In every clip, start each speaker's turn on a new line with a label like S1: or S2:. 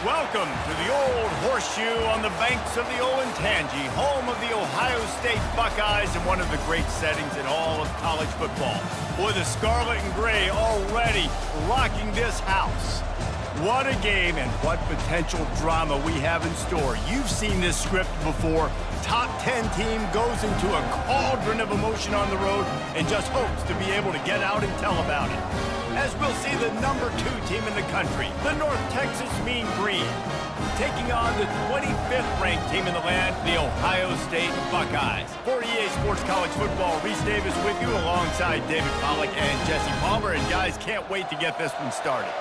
S1: Welcome to the Old Horseshoe on the banks of the Olentangy, home of the Ohio State Buckeyes and one of the great settings in all of college football. Boy, the scarlet and gray already rocking this house. What a game and what potential drama we have in store. You've seen this script before. Top 10 team goes into a cauldron of emotion on the road and just hopes to be able to get out and tell about it. As we'll see the number 2 team in the country, the North Texas Mean Green, taking on the 25th ranked team in the land, the Ohio State Buckeyes. For EA Sports College Football, Reese Davis with you alongside David Pollack and Jesse Palmer. And guys, can't wait to get this one started.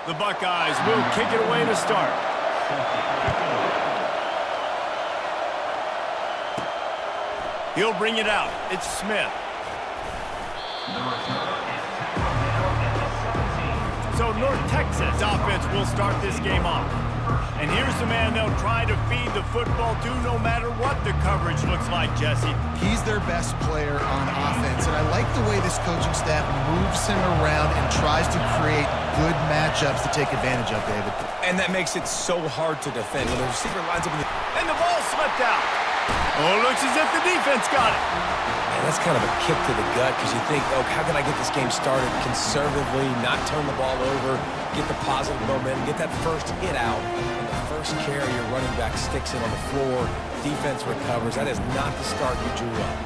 S1: The Buckeyes will kick it away to start. He'll bring it out. It's Smith. So North Texas offense will start this game off. And here's the man they'll try to feed the football to no matter what the coverage looks like, Jesse.
S2: He's their best player on offense, and I like the way this coaching staff moves him around and tries to create good matchups to take advantage of, David.
S3: And that makes it so hard to defend when the receiver lines up in the...
S1: And the ball slipped out. Oh, looks as if the defense got it.
S3: Man, that's kind of a kick to the gut because you think, oh, how can I get this game started conservatively, not turn the ball over, get the positive momentum, get that first hit out, and the first carry your running back sticks in on the floor, defense recovers. That is not the start you drew up.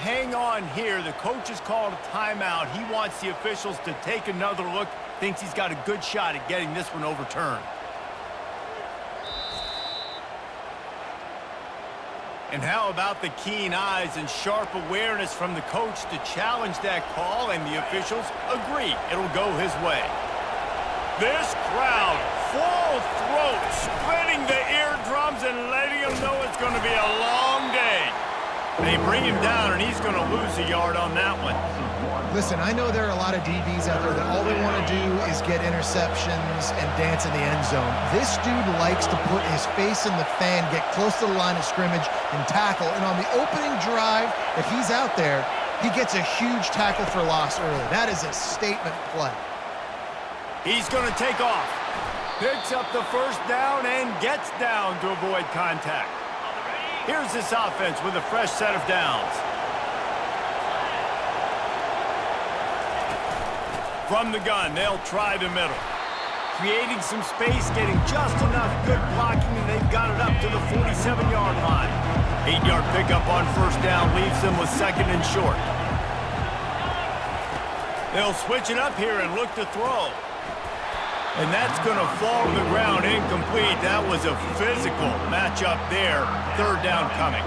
S1: Hang on here. The coach has called a timeout. He wants the officials to take another look. Thinks he's got a good shot at getting this one overturned. And how about the keen eyes and sharp awareness from the coach to challenge that call, and the officials agree it'll go his way. This crowd, full throat, splitting the eardrums and letting them know it's going to be a long day. They bring him down, and he's going to lose a yard on that one.
S2: Listen, I know there are a lot of DBs out there that all they want to do is get interceptions and dance in the end zone. This dude likes to put his face in the fan, get close to the line of scrimmage, and tackle. And on the opening drive, if he's out there, he gets a huge tackle for loss early. That is a statement play.
S1: He's going to take off. Picks up the first down and gets down to avoid contact. Here's this offense with a fresh set of downs. From the gun, they'll try the middle. Creating some space, getting just enough good blocking, and they've got it up to the 47-yard line. 8-yard pickup on first down leaves them with second and short. They'll switch it up here and look to throw. And that's going to fall to the ground incomplete. That was a physical matchup there. Third down coming.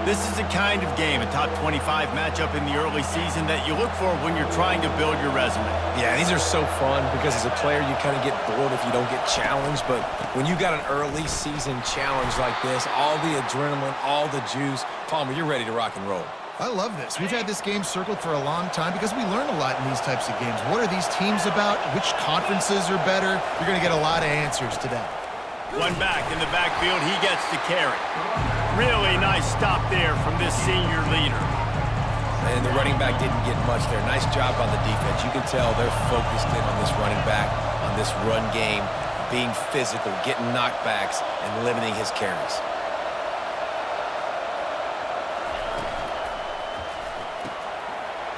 S1: This is the kind of game, a top 25 matchup in the early season, that you look for when you're trying to build your resume.
S3: Yeah, these are so fun because as a player, you kind of get bored if you don't get challenged. But when you got an early season challenge like this, all the adrenaline, all the juice, Palmer, you're ready to rock and roll.
S2: I love this. We've had this game circled for a long time because we learn a lot in these types of games. What are these teams about? Which conferences are better? You're going to get a lot of answers today.
S1: One back in the backfield, he gets the carry. Really nice stop there from this senior leader.
S3: And the running back didn't get much there. Nice job on the defense. You can tell they're focused in on this running back, on this run game, being physical, getting knockbacks, and limiting his carries.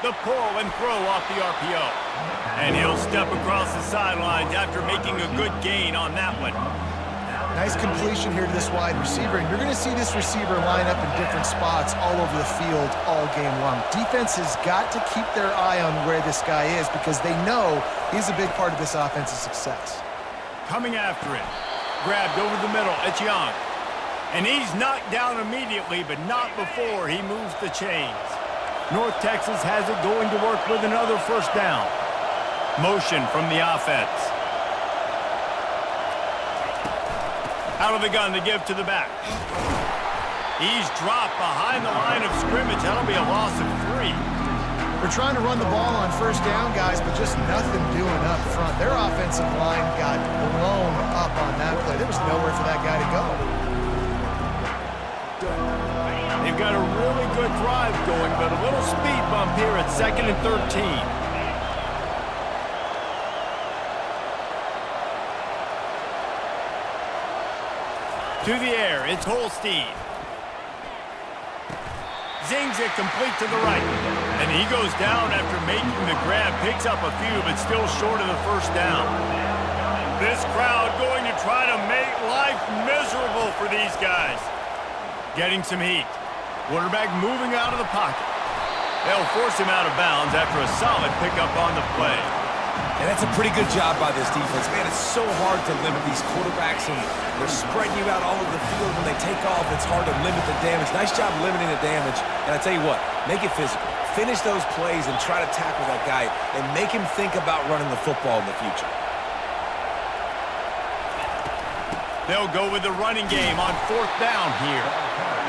S1: The pull and throw off the RPO. And he'll step across the sidelines after making a good gain on that one.
S2: Nice completion here to this wide receiver, and you're going to see this receiver line up in different spots all over the field all game long. Defense has got to keep their eye on where this guy is because they know he's a big part of this offense's success.
S1: Coming after it. Grabbed over the middle. It's Young. And he's knocked down immediately, but not before he moves the chains. North Texas has it going to work with another first down. Motion from the offense. Out of the gun to give to the back. He's dropped behind the line of scrimmage. That'll be a loss of 3.
S2: They're trying to run the ball on first down, guys, but just nothing doing up front. Their offensive line got blown up on that play. There was nowhere for that guy to go.
S1: They've got a really good drive going, but a little speed bump here at 2nd and 13. To the air, it's Holstein. Zings it complete to the right. And he goes down after making the grab. Picks up a few, but still short of the first down. This crowd going to try to make life miserable for these guys. Getting some heat. Quarterback moving out of the pocket. They'll force him out of bounds after a solid pickup on the play.
S3: And that's a pretty good job by this defense. Man, it's so hard to limit these quarterbacks, and they're spreading you out all over the field. When they take off, it's hard to limit the damage. Nice job limiting the damage. And I tell you what, make it physical. Finish those plays and try to tackle that guy and make him think about running the football in the future.
S1: They'll go with the running game on 4th down here.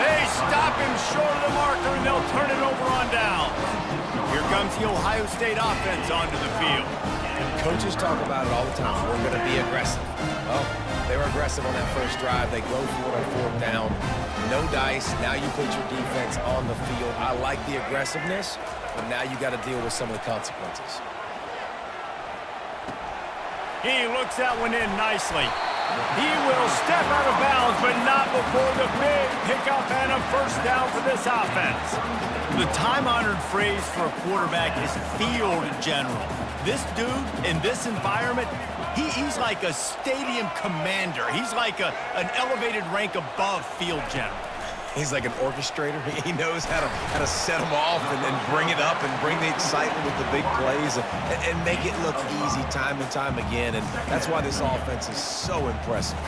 S1: They stop him short of the marker, and they'll turn it over on down. Here comes the Ohio State offense onto the field.
S3: Coaches talk about it all the time. We're going to be aggressive. Well, they were aggressive on that first drive. They go for it on 4th down. No dice. Now you put your defense on the field. I like the aggressiveness, but now you got to deal with some of the consequences.
S1: He looks that one in nicely. He will step out of bounds, but not before the big pickup and a first down for this offense. The time-honored phrase for a quarterback is field general. This dude, in this environment, he's like a stadium commander. He's like an elevated rank above field general.
S3: He's like an orchestrator. He knows how to set them off and bring it up and bring the excitement with the big plays and make it look easy time and time again. And that's why this offense is so impressive.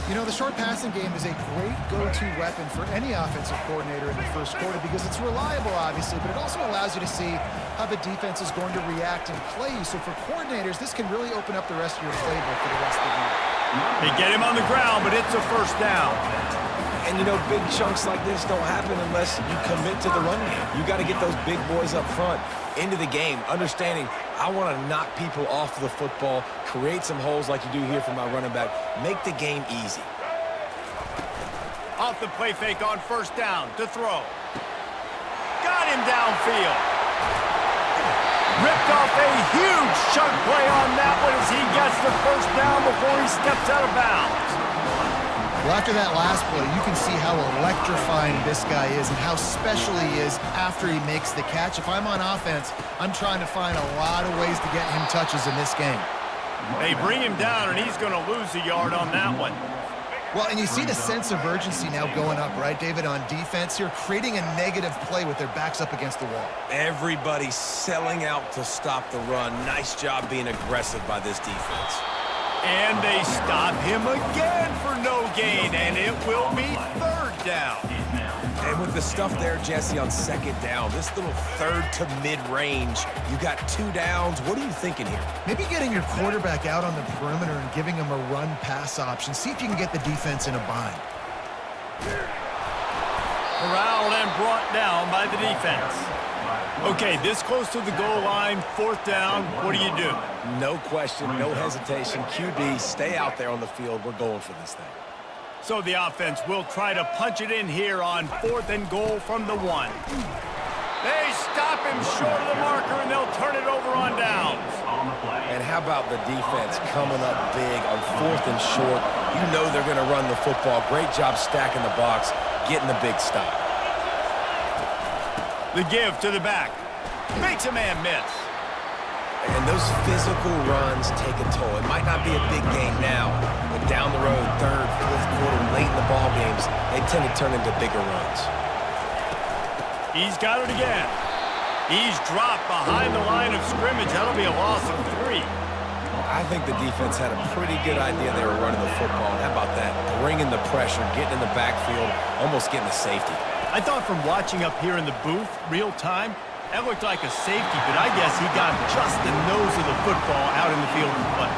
S2: You know, the short passing game is a great go-to weapon for any offensive coordinator in the first quarter because it's reliable, obviously, but it also allows you to see how the defense is going to react and play you. So for coordinators, this can really open up the rest of your playbook for the rest of the game.
S1: They get him on the ground, but it's a first down.
S3: And, you know, big chunks like this don't happen unless you commit to the run game. You got to get those big boys up front into the game, understanding I want to knock people off the football, create some holes like you do here for my running back, make the game easy.
S1: Off the play fake on first down to throw. Got him downfield. Ripped off a huge chunk play on that one as he gets the first down before he steps out of bounds.
S2: Well, after that last play, you can see how electrifying this guy is and how special he is after he makes the catch. If I'm on offense, I'm trying to find a lot of ways to get him touches in this game.
S1: They bring him down, and he's going to lose a yard on that one.
S2: Well, and you see the sense of urgency now going up, right, David, on defense here, creating a negative play with their backs up against the wall.
S3: Everybody's selling out to stop the run. Nice job being aggressive by this defense.
S1: And they stop him again for no gain, and it will be 3rd down.
S3: And with the stuff there, Jesse, on 2nd down, this little 3rd to mid-range, you got 2 downs. What are you thinking here?
S2: Maybe getting your quarterback out on the perimeter and giving him a run-pass option. See if you can get the defense in a bind.
S1: Corralled and brought down by the defense. Okay, this close to the goal line, 4th down, what do you do?
S3: No question, no hesitation. QB, stay out there on the field. We're going for this thing.
S1: So the offense will try to punch it in here on 4th and goal from the 1. They stop him short of the marker, and they'll turn it over on downs.
S3: And how about the defense coming up big on 4th and short? You know they're going to run the football. Great job stacking the box, getting the big stop.
S1: The give to the back. Makes a man miss.
S3: And those physical runs take a toll. It might not be a big game now, but down the road, 3rd, 4th quarter, late in the ball games, they tend to turn into bigger runs.
S1: He's got it again. He's dropped behind the line of scrimmage. That'll be a loss of 3.
S3: I think the defense had a pretty good idea they were running the football. How about that? Bringing the pressure, getting in the backfield, almost getting the safety.
S1: I thought from watching up here in the booth, real time, that looked like a safety, but I guess he got just the nose of the football out in the field of play.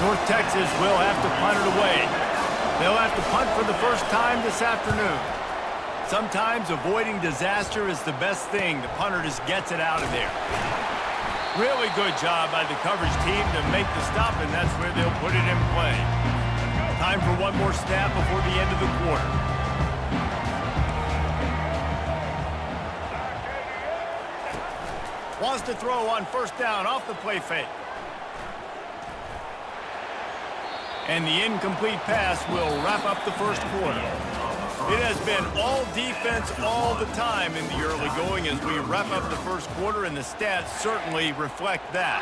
S1: North Texas will have to punt it away. They'll have to punt for the first time this afternoon. sometimes avoiding disaster is the best thing. The punter just gets it out of there. Really good job by the coverage team to make the stop, and that's where they'll put it in play. Time for one more snap before the end of the quarter. Wants to throw on first down off the play fake. And the incomplete pass will wrap up the first quarter. It has been all defense all the time in the early going as we wrap up the first quarter, and the stats certainly reflect that.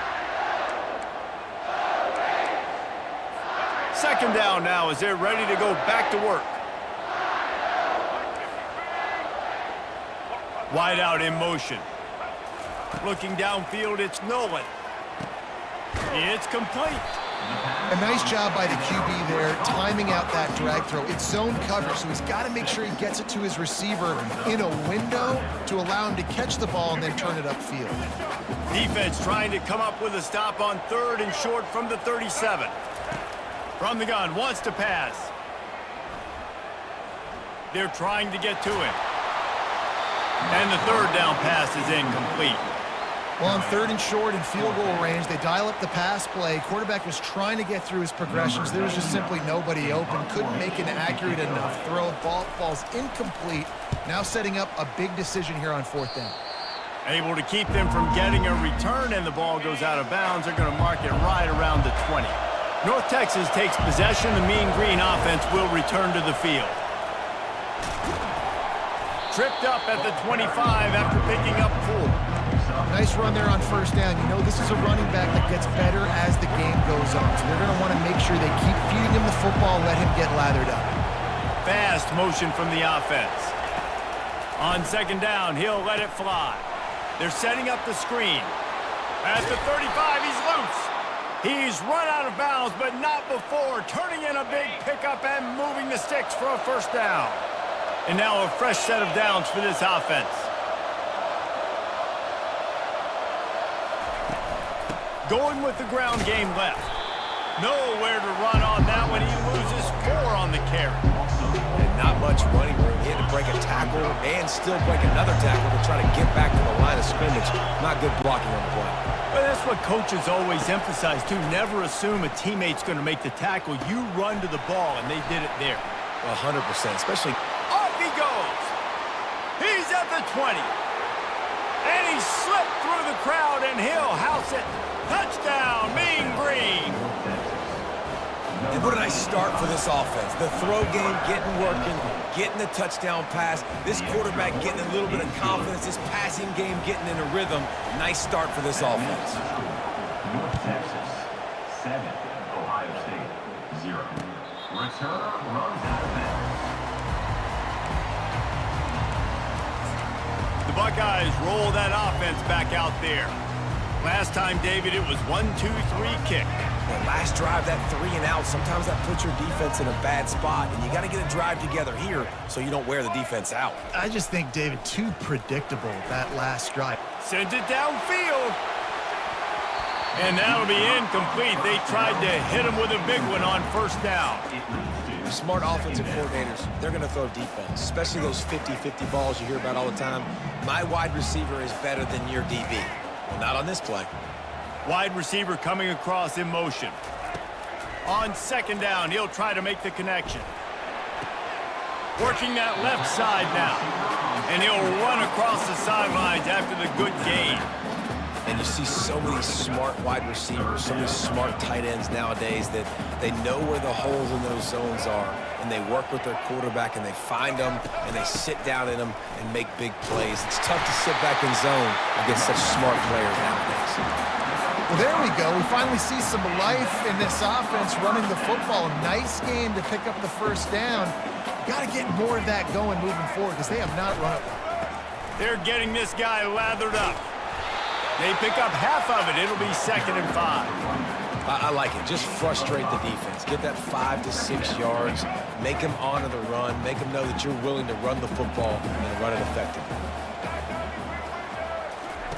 S1: Second down now as they're ready to go back to work. Wide out in motion. Looking downfield, it's Nolan. It's complete.
S2: A nice job by the QB there, timing out that drag throw. It's zone coverage, so he's got to make sure he gets it to his receiver in a window to allow him to catch the ball and then turn it upfield.
S1: Defense trying to come up with a stop on 3rd and short from the 37. From the gun, wants to pass. They're trying to get to him. And the 3rd down pass is incomplete.
S2: Well, on 3rd and short and field goal range, they dial up the pass play. Quarterback was trying to get through his progressions. There was just simply nobody open. Couldn't make an accurate enough throw. Ball falls incomplete. Now setting up a big decision here on 4th down.
S1: Able to keep them from getting a return, and the ball goes out of bounds. They're going to mark it right around the 20. North Texas takes possession. The Mean Green offense will return to the field. Tripped up at the 25 after picking up 4.
S2: Nice run there on first down. You know, this is a running back that gets better as the game goes on. So they're going to want to make sure they keep feeding him the football and let him get lathered up.
S1: Fast motion from the offense. On second down, he'll let it fly. They're setting up the screen. At the 35, he's loose. He's run out of bounds, but not before turning in a big pickup and moving the sticks for a first down. And now a fresh set of downs for this offense. Going with the ground game left. Nowhere to run on that one. He loses 4 on the carry.
S3: And not much running room. He had to break a tackle and still break another tackle to try to get back to the line of scrimmage. Not good blocking on the play.
S1: But that's what coaches always emphasize, too. Never assume a teammate's going to make the tackle. You run to the ball, and they did it there.
S3: 100%, especially...
S1: Off he goes. He's at the 20. And he slipped through the crowd, and he'll house it. Touchdown, Mean Green.
S3: And what a nice start for this offense. The throw game getting working, getting the touchdown pass. This quarterback getting a little bit of confidence. This passing game getting in a rhythm. Nice start for this offense.
S4: North Texas, 7. Ohio State, 0. Returner runs out of bounds.
S1: The Buckeyes roll that offense back out there. Last time, David, it was 1-2-3 kick.
S3: The last drive, that 3 and out, sometimes that puts your defense in a bad spot, and you got to get a drive together here so you don't wear the defense out.
S2: I just think, David, too predictable, that last drive.
S1: Sends it downfield. And that'll be incomplete. They tried to hit him with a big one on first down.
S3: Smart offensive coordinators, they're going to throw deep balls, especially those 50-50 balls you hear about all the time. My wide receiver is better than your DB. Well, not on this play.
S1: Wide receiver coming across in motion. On second down, he'll try to make the connection. Working that left side now. And he'll run across the sidelines after the good gain.
S3: And you see so many smart wide receivers, so many smart tight ends nowadays that they know where the holes in those zones are, and they work with their quarterback, and they find them, and they sit down in them and make big plays. It's tough to sit back in zone against such smart players nowadays.
S2: Well, there we go. We finally see some life in this offense running the football. A nice game to pick up the first down. Got to get more of that going moving forward because they have not run it.
S1: They're getting this guy lathered up. They pick up half of it. It'll be 2nd and 5.
S3: I like it. Just frustrate the defense. Get that 5 to 6 yards. Make them honor the run. Make them know that you're willing to run the football and run it effectively.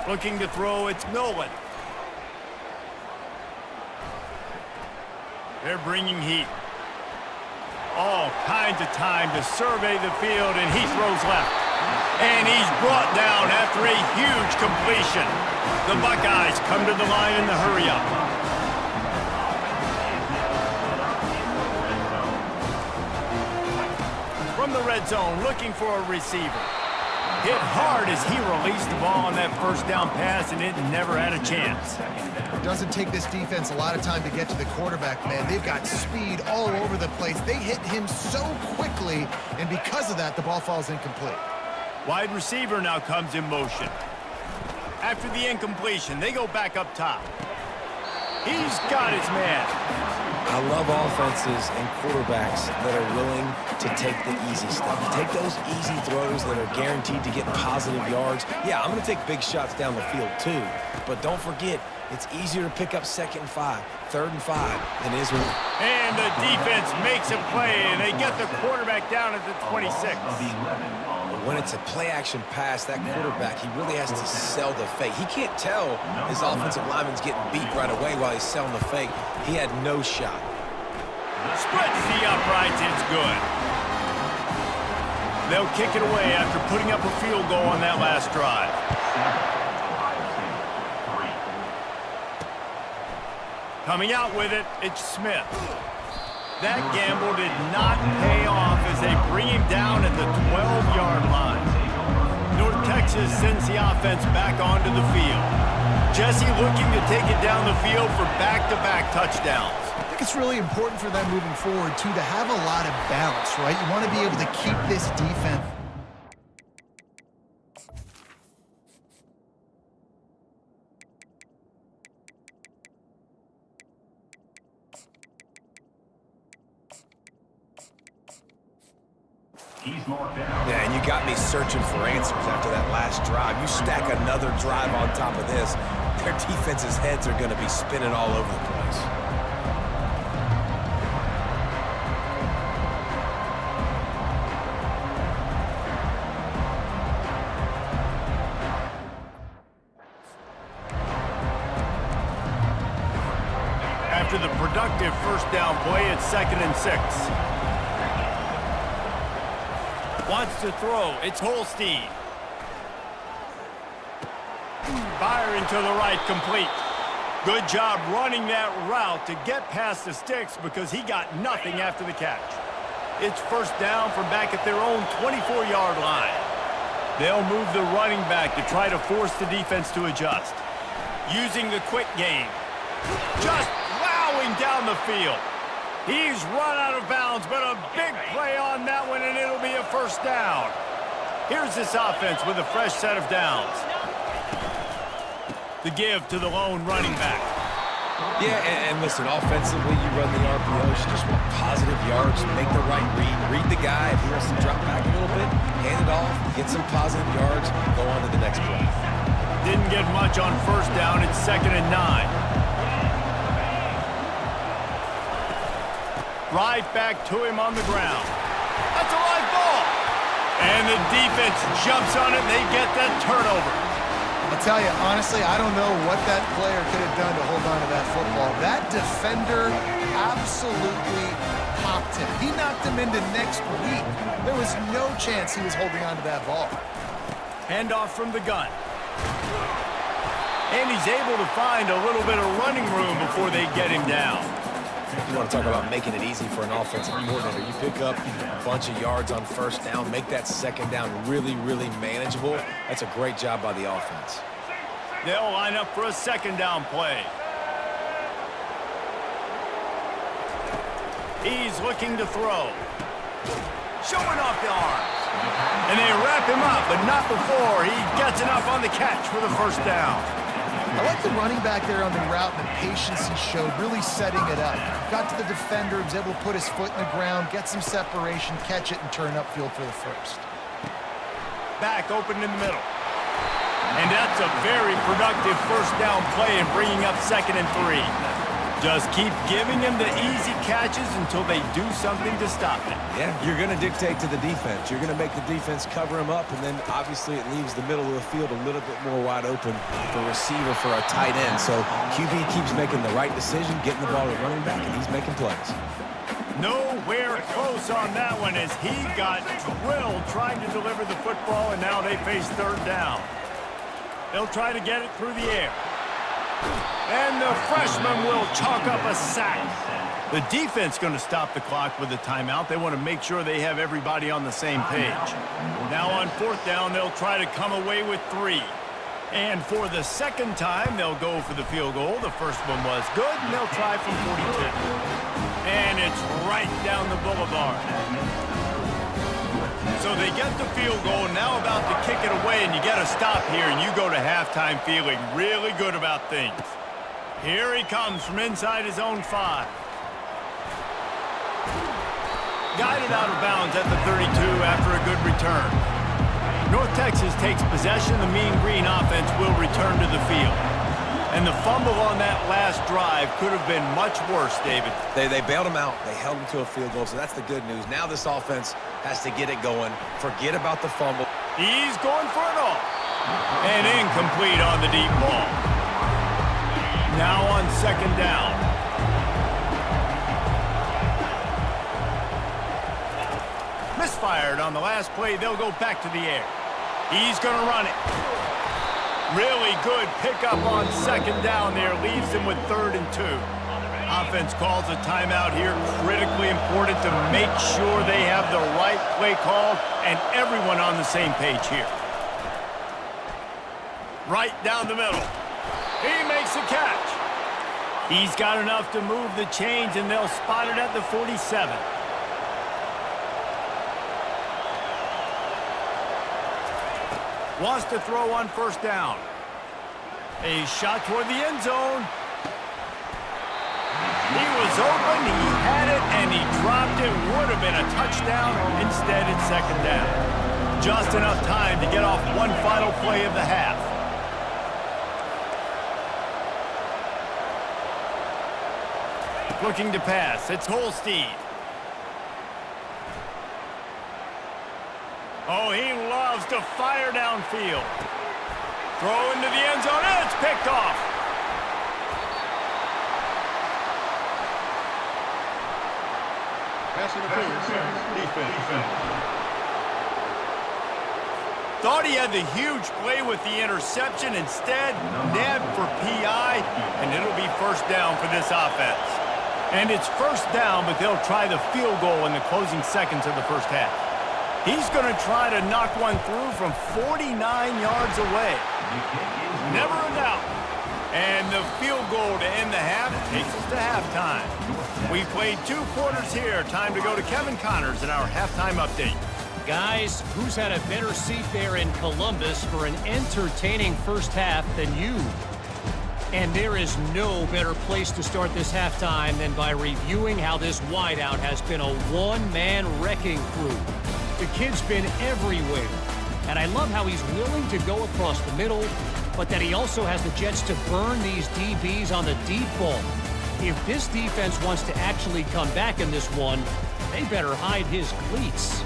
S1: Looking to throw, it's Nolan. They're bringing heat. All kinds of time to survey the field, and he throws left. And he's brought down after a huge completion. The Buckeyes come to the line in the hurry-up. From the red zone, looking for a receiver. Hit hard as he released the ball on that first down pass, and it never had a chance.
S2: It doesn't take this defense a lot of time to get to the quarterback, man. They've got speed all over the place. They hit him so quickly, and because of that, the ball falls incomplete.
S1: Wide receiver now comes in motion. After the incompletion, they go back up top. He's got his man.
S3: I love offenses and quarterbacks that are willing to take the easy stuff. Take those easy throws that are guaranteed to get positive yards. Yeah, I'm going to take big shots down the field too. But don't forget, it's easier to pick up 2nd and 5, 3rd and 5 than it is when...
S1: And the defense makes a play, and they get the quarterback down at the 26.
S3: When it's a play-action pass, that quarterback, he really has to sell the fake. He can't tell his offensive lineman's getting beat right away while he's selling the fake. He had no shot.
S1: Spreads the uprights, it's good. They'll kick it away after putting up a field goal on that last drive. Coming out with it, it's Smith. That gamble did not pay off as they bring him down at the 12-yard line. North Texas sends the offense back onto the field. Jesse looking to take it down the field for back-to-back touchdowns.
S2: I think it's really important for them moving forward, too, to have a lot of balance, right? You want to be able to keep this defense.
S3: Yeah, and you got me searching for answers after that last drive. You stack another drive on top of this, their defense's heads are going to be spinning all over the place.
S1: After the productive first down play, it's 2nd and 6. Wants to throw. It's Holstein. Firing to the right, complete. Good job running that route to get past the sticks because he got nothing after the catch. It's first down from back at their own 24-yard line. They'll move the running back to try to force the defense to adjust. Using the quick game. Just plowing down the field. He's run out of bounds, but a big play on that one, and it'll be a first down. Here's this offense with a fresh set of downs. The give to the lone running back.
S3: Yeah, and listen, offensively, you run the RPOs, you just want positive yards, make the right read the guy. If he wants to drop back a little bit, hand it off, get some positive yards, go on to the next play.
S1: Didn't get much on first down. It's 2nd and 9. Right back to him on the ground. That's a live ball. And the defense jumps on it, and they get that turnover.
S2: I'll tell you, honestly, I don't know what that player could have done to hold on to that football. That defender absolutely popped him. He knocked him into next week. There was no chance he was holding on to that ball.
S1: Handoff from the gun. And he's able to find a little bit of running room before they get him down.
S3: You want to talk about making it easy for an offensive coordinator. You pick up a bunch of yards on first down, make that second down really, really manageable. That's a great job by the offense.
S1: They'll line up for a second down play. He's looking to throw. Showing off the arms. And they wrap him up, but not before he gets enough on the catch for the first down.
S2: I like the running back there on the route and the patience he showed, really setting it up. Got to the defender, was able to put his foot in the ground, get some separation, catch it, and turn upfield for the first.
S1: Back open in the middle. And that's a very productive first down play and bringing up 2nd and 3. Just keep giving them the easy catches until they do something to stop it.
S3: Yeah, you're going to dictate to the defense. You're going to make the defense cover him up, and then obviously it leaves the middle of the field a little bit more wide open for receiver for a tight end. So QB keeps making the right decision, getting the ball to running back, and he's making plays.
S1: Nowhere close on that one as he got drilled trying to deliver the football, and now they face third down. They'll try to get it through the air. And the freshman will chalk up a sack. The defense going to stop the clock with a timeout. They want to make sure they have everybody on the same page. Now on fourth down, they'll try to come away with 3. And for the second time, they'll go for the field goal. The first one was good, and they'll try from 42. And it's right down the boulevard. So they get the field goal, now about to kick it away, and you get a stop here, and you go to halftime feeling really good about things. Here he comes from inside his own 5. Guided out of bounds at the 32 after a good return. North Texas takes possession. The Mean Green offense will return to the field. And the fumble on that last drive could have been much worse, David.
S3: They bailed him out. They held him to a field goal, so that's the good news. Now this offense has to get it going. Forget about the fumble.
S1: He's going for it all. And incomplete on the deep ball. Now on second down. Misfired on the last play. They'll go back to the air. He's going to run it. Really good pickup on second down there. Leaves them with 3rd and 2. Offense calls a timeout here. Critically important to make sure they have the right play call and everyone on the same page here. Right down the middle. He makes a catch. He's got enough to move the chains, and they'll spot it at the 47. Wants to throw on first down. A shot toward the end zone. He was open, he had it, and he dropped it. Would have been a touchdown. Instead, it's second down. Just enough time to get off one final play of the half. Looking to pass. It's Holstein. Oh, he loves to fire downfield. Throw into the end zone, and it's picked off.
S5: Pass interference, defense.
S1: Thought he had the huge play with the interception. Instead, nabbed for PI, and it'll be first down for this offense. And it's first down, but they'll try the field goal in the closing seconds of the first half. He's going to try to knock one through from 49 yards away. Never a doubt. And the field goal to end the half takes us to halftime. We've played 2 quarters here. Time to go to Kevin Connors in our halftime update.
S6: Guys, who's had a better seat there in Columbus for an entertaining first half than you? And there is no better place to start this halftime than by reviewing how this wideout has been a one-man wrecking crew. The kid's been everywhere, and I love how he's willing to go across the middle, but that he also has the jets to burn these DBs on the deep ball. If this defense wants to actually come back in this one, they better hide his cleats.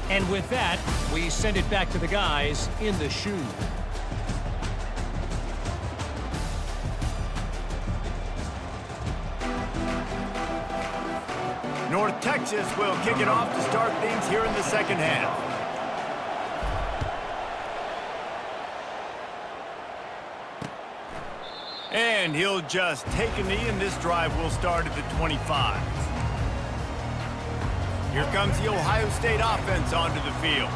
S6: And with that, we send it back to the guys in the shoe.
S1: North Texas will kick it off to start things here in the second half. And he'll just take a knee, and this drive will start at the 25. Here comes the Ohio State offense onto the field.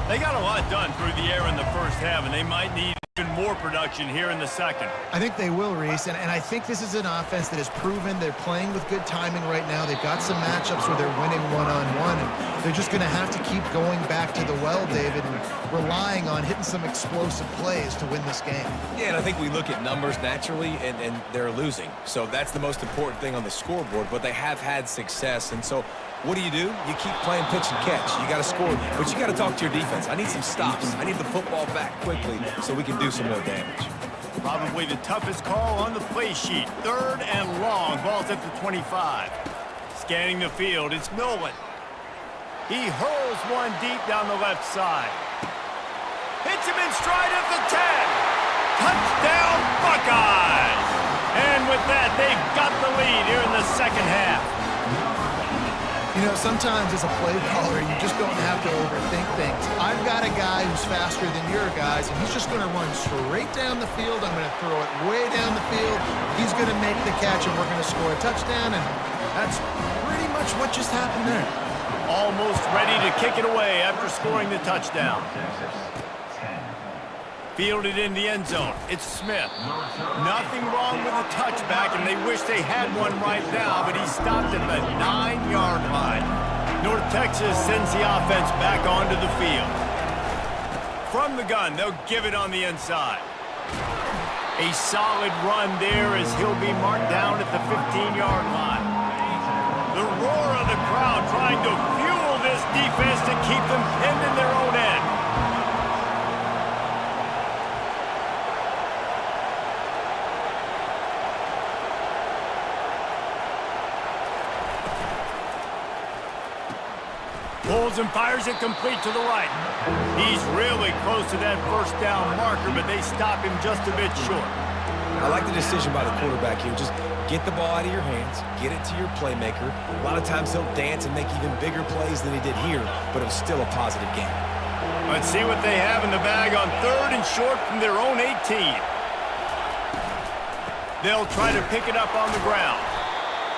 S1: They got a lot done through the air in the first half, and they might need even more production here in the second.
S2: I think they will, Reese, and I think this is an offense that has proven they're playing with good timing right now. They've got some matchups where they're winning one-on-one, and they're just going to have to keep going back to the well, David, and relying on hitting some explosive plays to win this game.
S3: Yeah, and I think we look at numbers naturally, and they're losing. So that's the most important thing on the scoreboard, but they have had success, and so what do? You keep playing pitch and catch. You got to score, but you got to talk to your defense. I need some stops. I need the football back quickly so we can do some more damage.
S1: Probably the toughest call on the play sheet. 3rd and long. Ball's at the 25. Scanning the field, it's Nolan. He hurls one deep down the left side. Hits him in stride at the 10. Touchdown, Buckeyes! And with that, they've got the lead here in the second half.
S2: You know, sometimes as a play caller, you just don't have to overthink things. I've got a guy who's faster than your guys, and he's just going to run straight down the field. I'm going to throw it way down the field. He's going to make the catch, and we're going to score a touchdown, and that's pretty much what just happened there.
S1: Almost ready to kick it away after scoring the touchdown. Fielded in the end zone. It's Smith. Nothing wrong with the touchback, and they wish they had one right now, but he stopped at the 9-yard line. North Texas sends the offense back onto the field. From the gun, they'll give it on the inside. A solid run there as he'll be marked down at the 15-yard line. The roar of the crowd trying to fuel this defense to keep them pinned in their own end. Pulls and fires it complete to the right. He's really close to that first down marker, but they stop him just a bit short.
S3: I like the decision by the quarterback here. Just get the ball out of your hands, get it to your playmaker. A lot of times he'll dance and make even bigger plays than he did here, but it was still a positive game.
S1: Let's see what they have in the bag on 3rd and short from their own 18. They'll try to pick it up on the ground.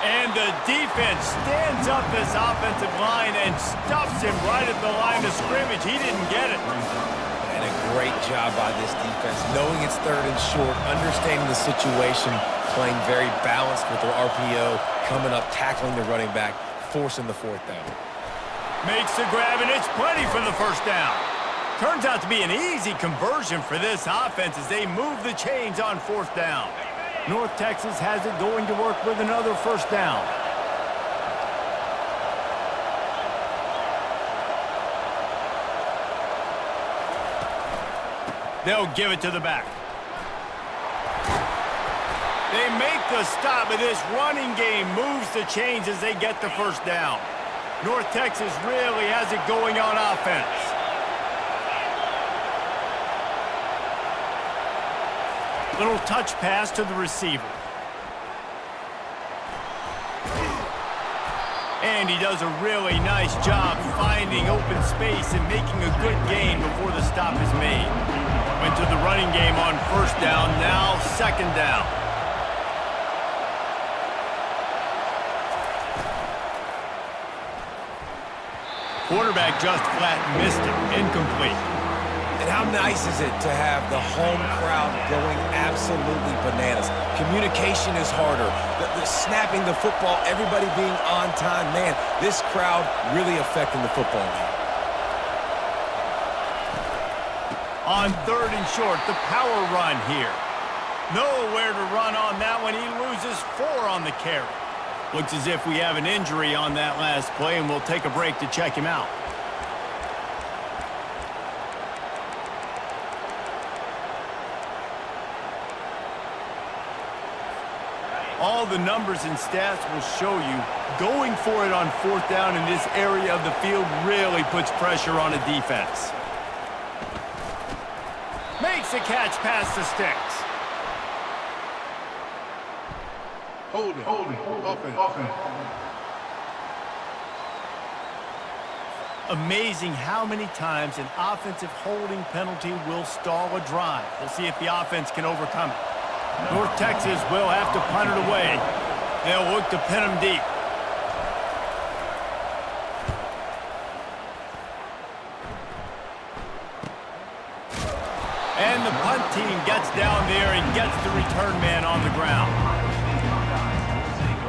S1: And the defense stands up this offensive line and stuffs him right at the line of scrimmage. He didn't get it.
S3: And a great job by this defense, knowing it's 3rd and short, understanding the situation, playing very balanced with their RPO, coming up, tackling the running back, forcing the 4th down.
S1: Makes the grab, and it's plenty for the first down. Turns out to be an easy conversion for this offense as they move the chains on 4th down. North Texas has it going to work with another first down. They'll give it to the back. They make the stop, but this running game moves the chains as they get the first down. North Texas really has it going on offense. Little touch pass to the receiver. And he does a really nice job finding open space and making a good gain before the stop is made. Went to the running game on 1st down, now 2nd down. Quarterback just flat missed it, incomplete.
S3: And how nice is it to have the home crowd going absolutely bananas? Communication is harder. The snapping the football, everybody being on time. Man, this crowd really affecting the football game.
S1: On 3rd and short, the power run here. Nowhere to run on that one. He loses 4 on the carry. Looks as if we have an injury on that last play, and we'll take a break to check him out. All the numbers and stats will show you going for it on 4th down in this area of the field really puts pressure on a defense. Makes the catch past the sticks.
S5: Holding, offense.
S1: Amazing how many times an offensive holding penalty will stall a drive. We'll see if the offense can overcome it. North Texas will have to punt it away. They'll look to pin them deep. And the punt team gets down there and gets the return man on the ground.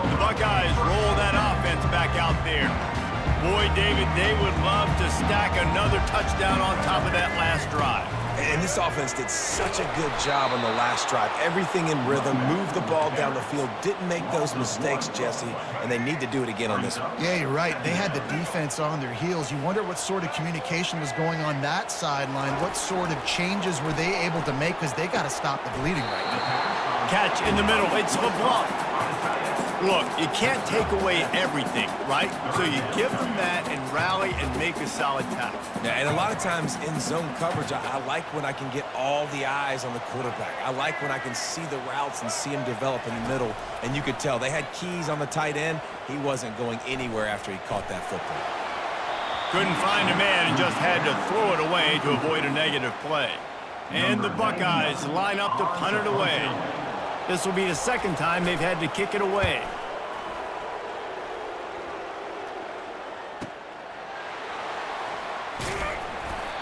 S1: The Buckeyes roll that offense back out there. Boy, David, they would love to stack another touchdown on top of that last drive.
S3: And this offense did such a good job on the last drive. Everything in rhythm, moved the ball down the field, didn't make those mistakes, Jesse, and they need to do it again on this one.
S2: Yeah, you're right. They had the defense on their heels. You wonder what sort of communication was going on that sideline. What sort of changes were they able to make, because they got to stop the bleeding right now.
S1: Catch in the middle. It's LeBlanc. Look, you can't take away everything, right? So you give them that and rally and make a solid tackle.
S3: Yeah, and a lot of times in zone coverage, I like when I can get all the eyes on the quarterback. I like when I can see the routes and see him develop in the middle. And you could tell they had keys on the tight end. He wasn't going anywhere after he caught that football.
S1: Couldn't find a man and just had to throw it away to avoid a negative play. And the Buckeyes line up to punt it away. This will be the second time they've had to kick it away.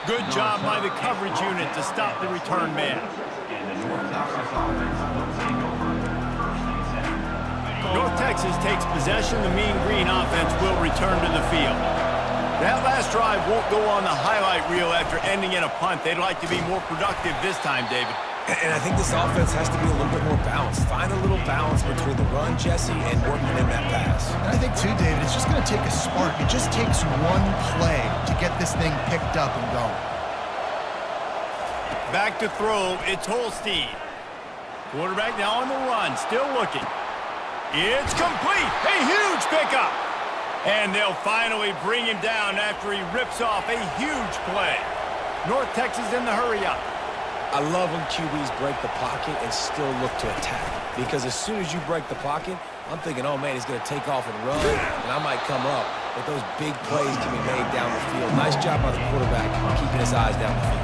S1: Good job by the coverage unit to stop the return man. North Texas takes possession. The Mean Green offense will return to the field. That last drive won't go on the highlight reel after ending in a punt. They'd like to be more productive this time, David.
S3: And I think this offense has to be a little bit more balanced. Find a little balance between the run, Jesse, and working in that pass.
S2: And I think, too, David, it's just going to take a spark. It just takes one play to get this thing picked up and going.
S1: Back to throw, it's Holstein. Quarterback now on the run, still looking. It's complete, a huge pickup. And they'll finally bring him down after he rips off a huge play. North Texas in the hurry-up.
S3: I love when QBs break the pocket and still look to attack. Because as soon as you break the pocket, I'm thinking, oh, man, he's going to take off and run, and I might come up. But those big plays can be made down the field. Nice job by the quarterback keeping his eyes down the field.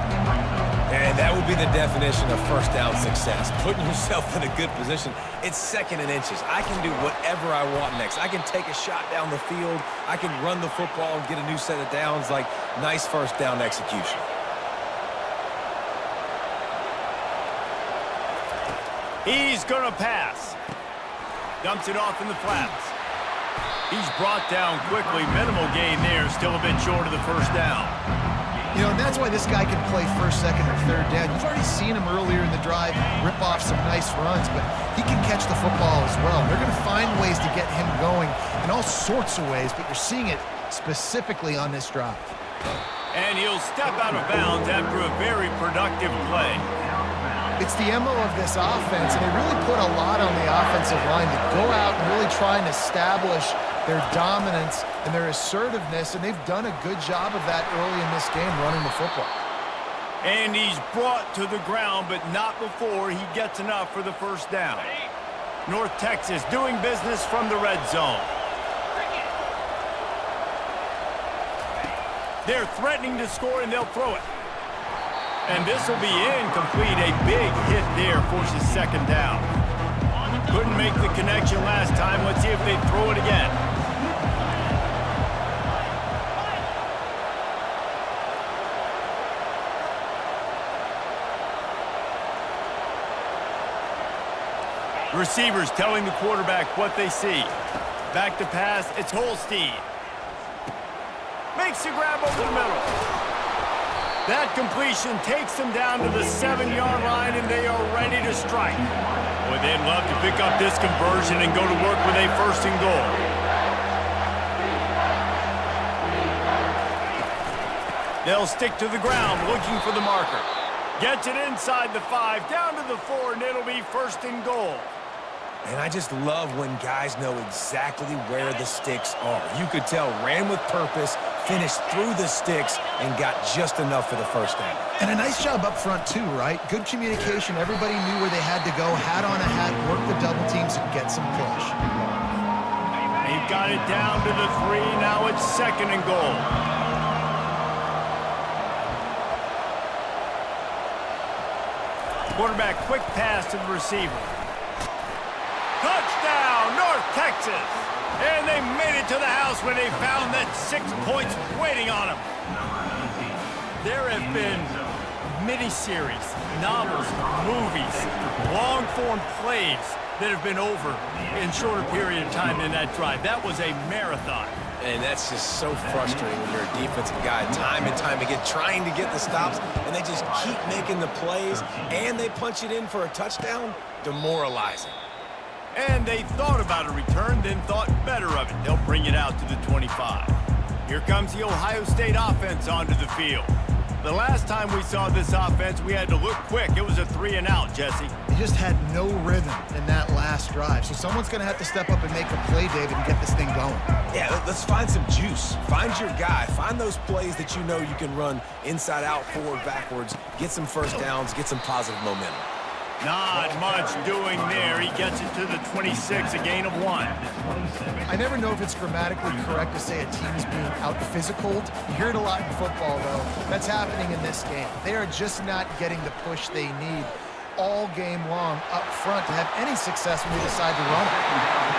S3: And that would be the definition of first down success. Putting yourself in a good position. It's second and inches. I can do whatever I want next. I can take a shot down the field. I can run the football and get a new set of downs. Like, nice first down execution.
S1: He's going to pass. Dumps it off in the flats. He's brought down quickly. Minimal gain there. Still a bit short of the first down.
S2: You know, and that's why this guy can play first, second, or third down. You've already seen him earlier in the drive rip off some nice runs, but he can catch the football as well. They're going to find ways to get him going in all sorts of ways, but you're seeing it specifically on this drive.
S1: And he'll step out of bounds after a very productive play.
S2: It's the MO of this offense, and they really put a lot on the offensive line to go out and really try and establish their dominance and their assertiveness, and they've done a good job of that early in this game running the football.
S1: And he's brought to the ground, but not before he gets enough for the first down. North Texas doing business from the red zone. They're threatening to score, and they'll throw it. And this will be incomplete. A big hit there forces second down. Couldn't make the connection last time. Let's see if they throw it again. Receivers telling the quarterback what they see. Back to pass, it's Holstein. Makes a grab over the middle. That completion takes them down to the 7-yard line, and they are ready to strike. Boy, they'd love to pick up this conversion and go to work with a first and goal. They'll stick to the ground, looking for the marker. Gets it inside the 5, down to the 4, and it'll be first and goal.
S3: And I just love when guys know exactly where the sticks are. You could tell, ran with purpose, finished through the sticks, and got just enough for the first down.
S2: And a nice job up front, too, right? Good communication. Everybody knew where they had to go, hat on a hat, work the double teams, and get some push.
S1: They've got it down to the 3. Now it's second and goal. Quarterback, quick pass to the receiver. Touchdown, North Texas! And they made it to the house when they found that 6 points waiting on them. There have been miniseries, novels, movies, long-form plays that have been over in shorter period of time than that drive. That was a marathon.
S3: And that's just so frustrating when you're a defensive guy, time and time again, trying to get the stops, and they just keep making the plays, and they punch it in for a touchdown. Demoralizing.
S1: And they thought about a return, then thought better of it. They'll bring it out to the 25. Here comes the Ohio State offense onto the field. The last time we saw this offense, we had to look quick. It was a 3-and-out, Jesse.
S2: just had no rhythm in that last drive. So someone's going to have to step up and make a play, David, and get this thing going.
S3: Yeah, let's find some juice. Find your guy. Find those plays that you know you can run inside out, forward, backwards, get some first downs, get some positive momentum.
S1: Not much doing there. He gets it to the 26, a gain of 1.
S2: I never know if it's grammatically correct to say a team is being out-physicaled. You hear it a lot in football, though. That's happening in this game. They are just not getting the push they need all game long up front to have any success when they decide to run it.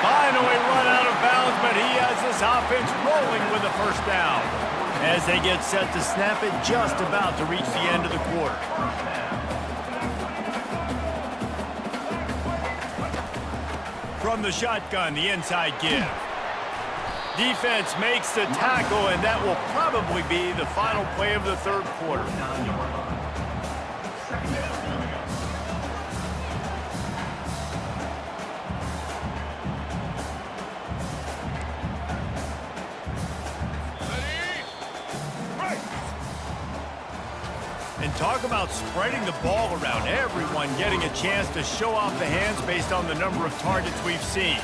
S1: Finally run out of bounds, but he has this offense rolling with a first down as they get set to snap it just about to reach the end of the quarter. From the shotgun, the inside give. Defense makes the tackle, and that will probably be the final play of the third quarter. And talk about spreading the ball around. Everyone getting a chance to show off the hands based on the number of targets we've seen.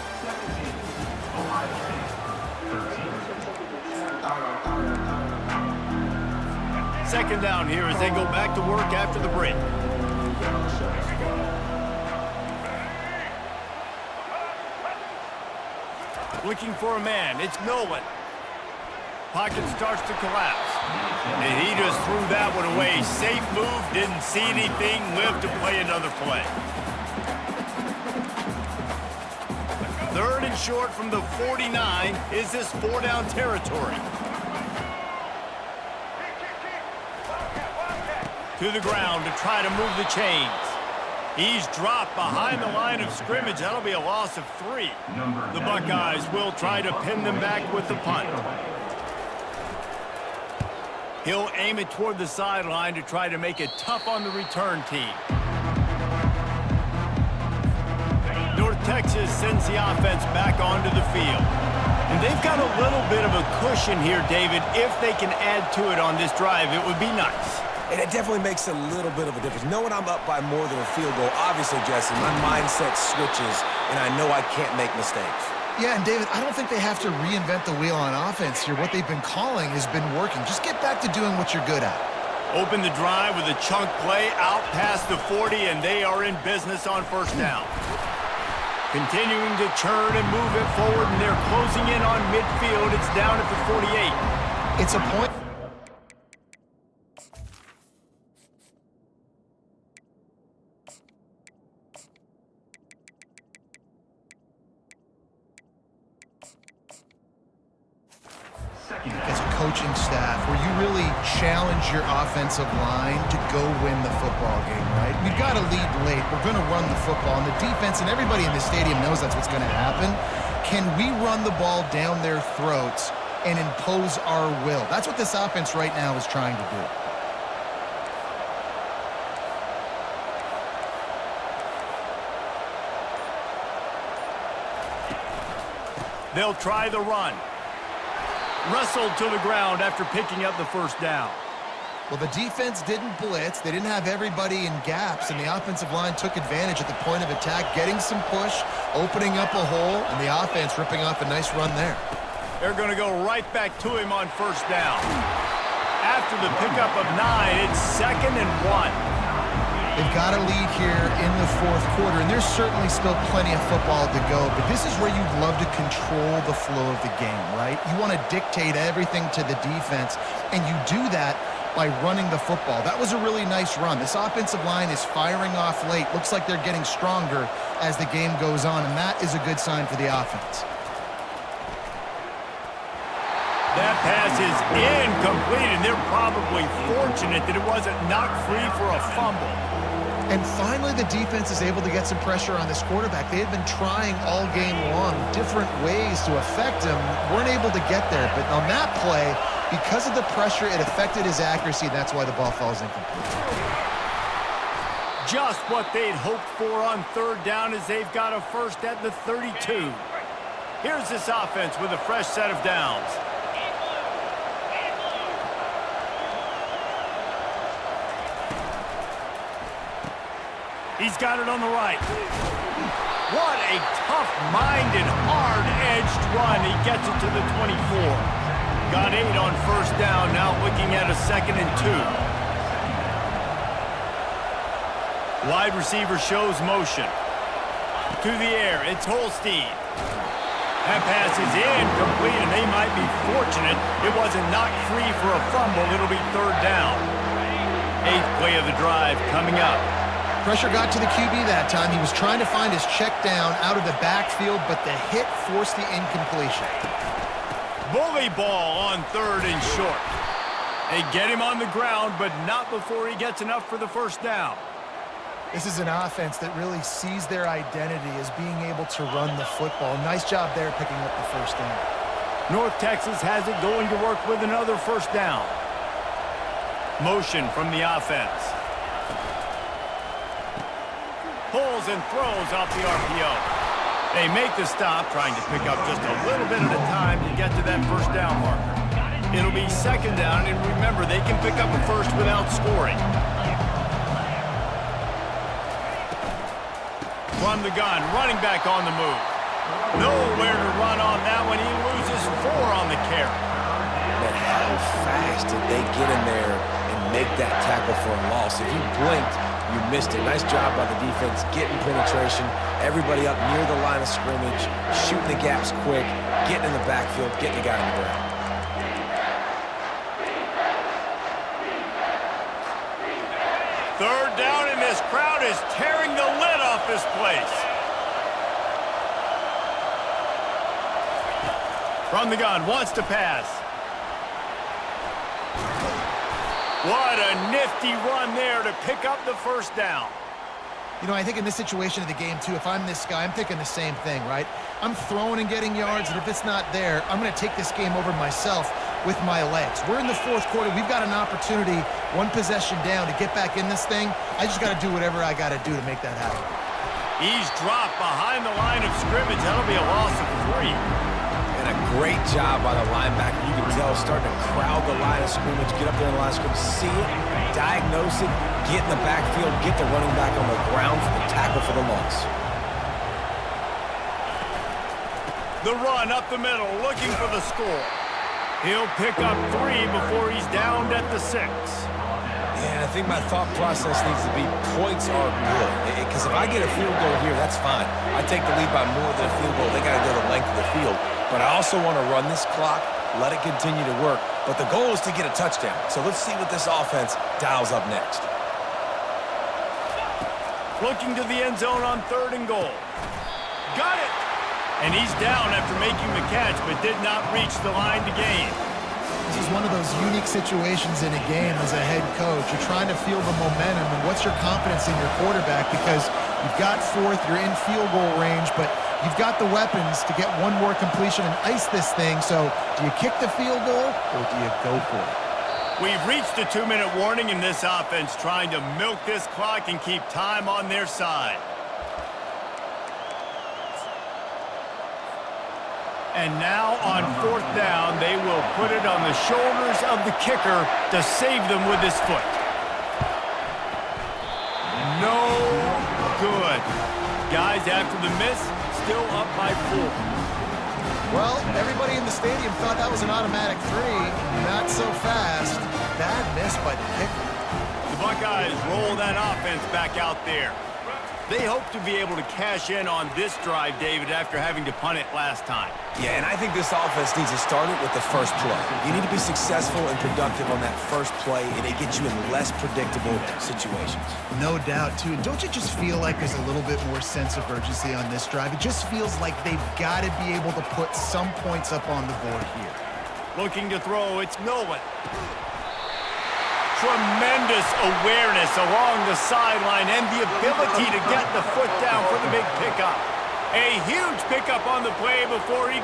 S1: Second down here as they go back to work after the break. Looking for a man. It's Nolan. Pocket starts to collapse. And he just threw that one away. Safe move, didn't see anything, lived to play another play. Third and short from the 49. Is this 4-down territory? To the ground to try to move the chains. He's dropped behind the line of scrimmage. That'll be a loss of 3. The Buckeyes will try to pin them back with the punt. He'll aim it toward the sideline to try to make it tough on the return team. North Texas sends the offense back onto the field. And they've got a little bit of a cushion here, David. If they can add to it on this drive, it would be nice.
S3: And it definitely makes a little bit of a difference. Knowing I'm up by more than a field goal, obviously, Jesse, my mindset switches, and I know I can't make mistakes.
S2: Yeah, and David, I don't think they have to reinvent the wheel on offense here. What they've been calling has been working. Just get back to doing what you're good at.
S1: Open the drive with a chunk play out past the 40, and they are in business on first down. Continuing to churn and move it forward, and they're closing in on midfield. It's down at the 48.
S2: It's a point. As a coaching staff, where you really challenge your offensive line to go win the football game, right? We've got to lead late. We're going to run the football, and the defense and everybody in the stadium knows that's what's going to happen. Can we run the ball down their throats and impose our will? That's what this offense right now is trying to do.
S1: They'll try the run. Wrestled to the ground after picking up the first down.
S2: Well, the defense didn't blitz. They didn't have everybody in gaps, and the offensive line took advantage at the point of attack, getting some push, opening up a hole, and the offense ripping off a nice run there.
S1: They're going to go right back to him on first down. After the pickup of 9, it's 2nd and 1.
S2: They've got a lead here in the fourth quarter, and there's certainly still plenty of football to go, but this is where you'd love to control the flow of the game, right? You want to dictate everything to the defense, and you do that by running the football. That was a really nice run. This offensive line is firing off late. Looks like they're getting stronger as the game goes on, and that is a good sign for the offense.
S1: That pass is incomplete, and they're probably fortunate that it wasn't knocked free for a fumble.
S2: And finally, the defense is able to get some pressure on this quarterback. They had been trying all game long different ways to affect him, weren't able to get there. But on that play, because of the pressure, it affected his accuracy. That's why the ball falls incomplete.
S1: Just what they'd hoped for on third down as they've got a first at the 32. Here's this offense with a fresh set of downs. He's got it on the right. What a tough-minded, hard-edged run. He gets it to the 24. Got 8 on first down, now looking at a 2nd and 2. Wide receiver shows motion. To the air, it's Holstein. That pass is incomplete, and they might be fortunate it wasn't knocked free for a fumble. It'll be 3rd down. 8th play of the drive coming up.
S2: Pressure got to the QB that time. He was trying to find his check down out of the backfield, but the hit forced the incompletion.
S1: Bully ball on 3rd and short. They get him on the ground, but not before he gets enough for the 1st down.
S2: This is an offense that really sees their identity as being able to run the football. Nice job there picking up the 1st down.
S1: North Texas has it going to work with another 1st down. Motion from the offense. Pulls and throws off the RPO. They make the stop, trying to pick up just a little bit at a time to get to that 1st down marker. It'll be 2nd down, and remember, they can pick up a 1st without scoring. From the gun, running back on the move. Nowhere to run on that one. He loses 4 on the carry.
S3: But how fast did they get in there and make that tackle for a loss? If you blinked, you missed it. Nice job by the defense getting penetration. Everybody up near the line of scrimmage, shooting the gaps quick, getting in the backfield, getting the guy on the ground.
S1: Third down, and this crowd is tearing the lid off this place. From the gun, wants to pass. What a nifty run there to pick up the 1st down.
S2: You know, I think in this situation of the game, too, if I'm this guy, I'm thinking the same thing, right? I'm throwing and getting yards, and if it's not there, I'm going to take this game over myself with my legs. We're in the 4th quarter. We've got an opportunity, 1 possession down, to get back in this thing. I just got to do whatever I got to do to make that happen.
S1: He's dropped behind the line of scrimmage. That'll be a loss of 3.
S3: And a great job by the linebacker. You can tell starting to crowd the line of scrimmage, get up there in the line of scrimmage, see it, diagnose it, get in the backfield, get the running back on the ground for the tackle for the loss.
S1: The run up the middle, looking for the score. He'll pick up 3 before he's downed at the 6.
S3: Yeah, I think my thought process needs to be points are good. Because if I get a field goal here, that's fine. I take the lead by more than a field goal. They got to go the length of the field. But I also want to run this clock, let it continue to work. But the goal is to get a touchdown. So let's see what this offense dials up next.
S1: Looking to the end zone on 3rd and goal. Got it! And he's down after making the catch, but did not reach the line to gain.
S2: This is one of those unique situations in a game as a head coach. You're trying to feel the momentum, and what's your confidence in your quarterback? Because you've got 4th, you're in field goal range, but you've got the weapons to get 1 more completion and ice this thing. So do you kick the field goal, or do you go for it?
S1: We've reached a 2-minute warning in this offense, trying to milk this clock and keep time on their side. And now on 4th down, they will put it on the shoulders of the kicker to save them with his foot. No good. Guys, after the miss, still up by 4.
S2: Well, everybody in the stadium thought that was an automatic 3. Not so fast. Bad miss by the kicker.
S1: The Buckeyes roll that offense back out there. They hope to be able to cash in on this drive, David, after having to punt it last time.
S3: Yeah, and I think this offense needs to start it with the first play. You need to be successful and productive on that first play, and it gets you in less predictable situations.
S2: No doubt, too. And don't you just feel like there's a little bit more sense of urgency on this drive? It just feels like they've got to be able to put some points up on the board here.
S1: Looking to throw, it's Nolan. Tremendous awareness along the sideline and the ability to get the foot down for the big pickup. A huge pickup on the play before he...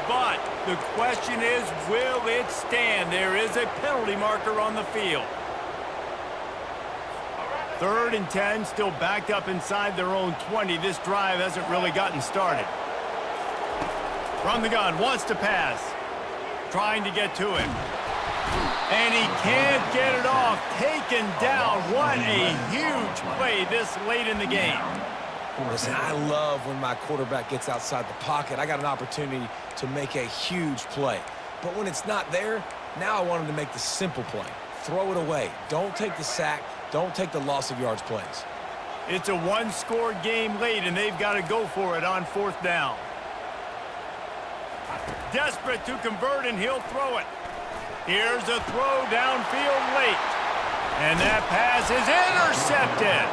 S1: But the question is, will it stand? There is a penalty marker on the field. 3rd and 10, still backed up inside their own 20. This drive hasn't really gotten started. From the gun, wants to pass. Trying to get to him. And he can't get it off. Taken down. What a huge play this late in the game.
S3: Listen, I love when my quarterback gets outside the pocket. I got an opportunity to make a huge play. But when it's not there, now I want him to make the simple play. Throw it away. Don't take the sack. Don't take the loss of yards plays.
S1: It's a one-score game late, and they've got to go for it on 4th down. Desperate to convert, and he'll throw it. Here's a throw downfield late. And that pass is intercepted.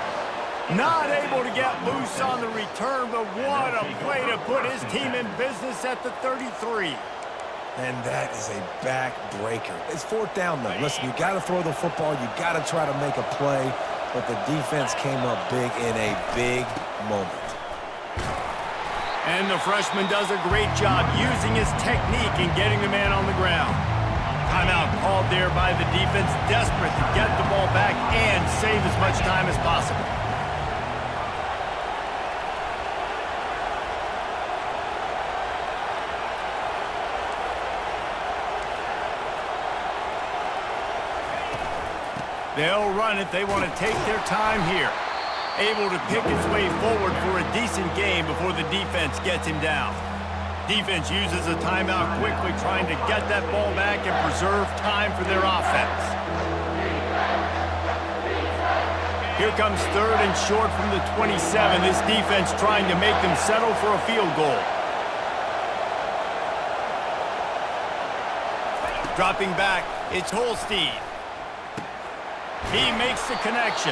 S1: Not able to get loose on the return, but what a play to put his team in business at the 33.
S3: And that is a backbreaker. It's 4th down, though. Listen, you got to throw the football. You got to try to make a play. But the defense came up big in a big moment.
S1: And the freshman does a great job using his technique and getting the man on the ground. Timeout called there by the defense, desperate to get the ball back and save as much time as possible. They'll run it. They want to take their time here. Able to pick his way forward for a decent game before the defense gets him down. Defense uses a timeout quickly, trying to get that ball back and preserve time for their offense. Here comes 3rd and short from the 27. This defense trying to make them settle for a field goal. Dropping back, it's Holstein. He makes the connection.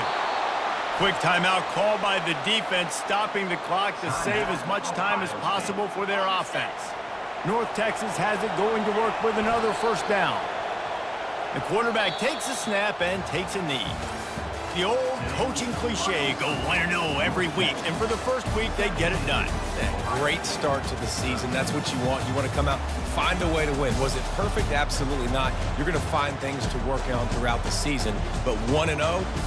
S1: Quick timeout called by the defense, stopping the clock to save as much time as possible for their offense. North Texas has it going to work with another 1st down. The quarterback takes a snap and takes a knee. The old coaching cliche, go 1-0 every week, and for the first week, they get it done.
S3: Great start to the season. That's what you want. You want to come out, find a way to win. Was it perfect? Absolutely not. You're going to find things to work on throughout the season, but 1-0,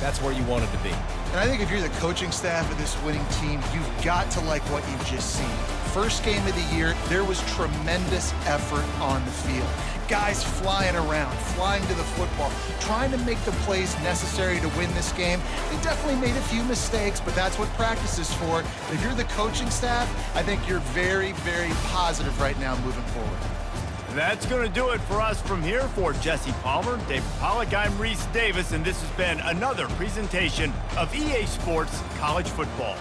S3: that's where you want it to be.
S2: And I think if you're the coaching staff of this winning team, you've got to like what you've just seen. First game of the year, there was tremendous effort on the field. Guys flying around, flying to the football, trying to make the plays necessary to win this game. They definitely made a few mistakes, but that's what practice is for. If you're the coaching staff, I think you're very, very positive right now moving forward.
S1: That's going to do it for us from here. For Jesse Palmer, David Pollack, I'm Reese Davis, and this has been another presentation of EA Sports College Football.